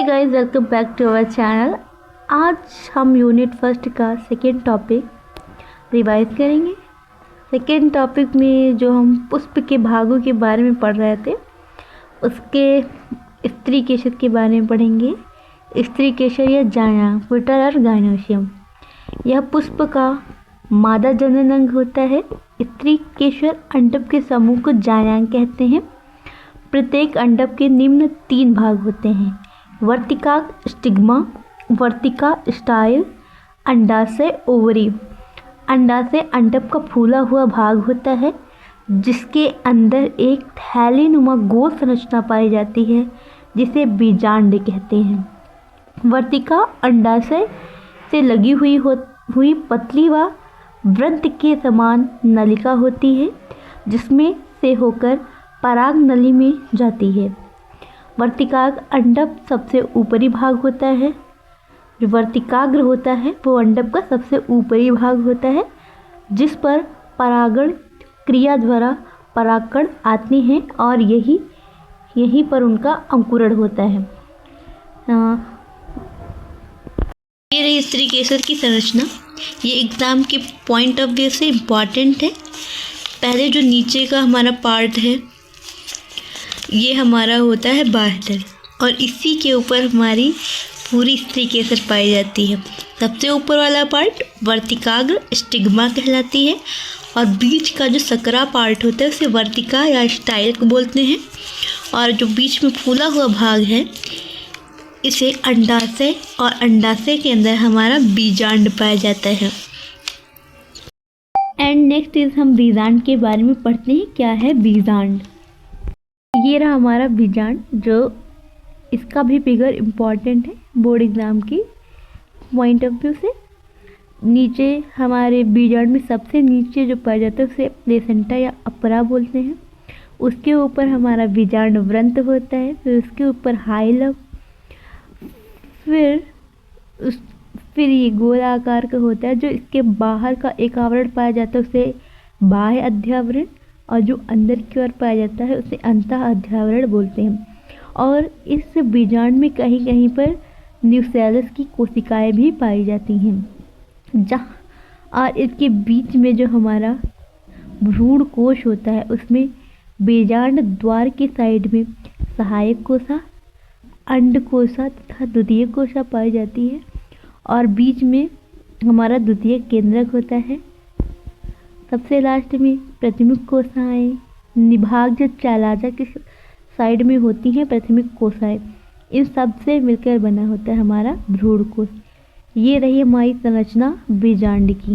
Hey guys, welcome back to our channel. आज हम unit first का सेकेंड टॉपिक रिवाइज करेंगे। सेकेंड टॉपिक में जो हम पुष्प के भागों के बारे में पढ़ रहे थे, उसके स्त्री केसर के बारे में पढ़ेंगे। स्त्री केसर या जाया पेटल और गाइनोसियम, यह पुष्प का मादा जनन अंग होता है। स्त्री केसर अंडक के समूह को जायांग कहते हैं। प्रत्येक अंडक के निम्न 3 भाग होते हैं: वर्तिका स्टिग्मा, वर्तिका स्टाइल, अंडाशय ओवरी। अंडाशय अंडक का फूला हुआ भाग होता है जिसके अंदर एक थैलीनुमा गोल संरचना पाई जाती है जिसे बीजांड कहते हैं। वर्तिका अंडाशय से लगी हुई पतली व वृत्त के समान नलिका होती है जिसमें से होकर पराग नली में जाती है। वर्तिकाग्र अंडक सबसे ऊपरी भाग होता है। जो वर्तिकाग्र होता है वो अंडक का सबसे ऊपरी भाग होता है जिस पर परागण क्रिया द्वारा परागकण आते हैं और यहीं पर उनका अंकुरण होता है। ये रही स्त्री केसर की संरचना। ये एग्ज़ाम के पॉइंट ऑफ व्यू से इम्पॉर्टेंट है। पहले जो नीचे का हमारा पार्ट है ये हमारा होता है बाह्यदल और इसी के ऊपर हमारी पूरी स्त्री केसर पाई जाती है। सबसे ऊपर वाला पार्ट वर्तिकाग्र स्टिग्मा कहलाती है और बीच का जो सकरा पार्ट होता है उसे वर्तिका या स्टाइल को बोलते हैं और जो बीच में फूला हुआ भाग है इसे अंडाशय और अंडाशय के अंदर हमारा बीजांड पाया जाता है। एंड नेक्स्ट इज हम बीजांड के बारे में पढ़ते हैं। क्या है बीजांड? ये रहा हमारा बीजांड, जो इसका भी फिगर इम्पॉर्टेंट है बोर्ड एग्ज़ाम की पॉइंट ऑफ व्यू से। नीचे हमारे बीजांड में सबसे नीचे जो पाया जाता है उसे प्लेसेंटा या अपरा बोलते हैं। उसके ऊपर हमारा बीजांड वृंत होता है, फिर उसके ऊपर हाइलम, फिर ये गोल आकार का होता है। जो इसके बाहर का एक आवरण पाया जाता है उसे बाह्य अध्यावरण और जो अंदर की ओर पाया जाता है उसे अंतः अध्यावरण बोलते हैं। और इस बीजांड में कहीं कहीं पर न्यूसेलस की कोशिकाएं भी पाई जाती हैं। और इसके बीच में जो हमारा भ्रूण कोश होता है उसमें बीजांड द्वार के साइड में सहायक कोशा, अंड कोशा तथा द्वितीय कोशा पाई जाती है और बीच में हमारा द्वितीय केंद्रक होता है। सबसे लास्ट में प्राथमिक कोशाएं, निभाग जो चालाजा के साइड में होती हैं प्राथमिक कोशाएं, इन सब से मिलकर बना होता है हमारा भ्रूण कोश। ये रही हमारी संरचना बीजांड की।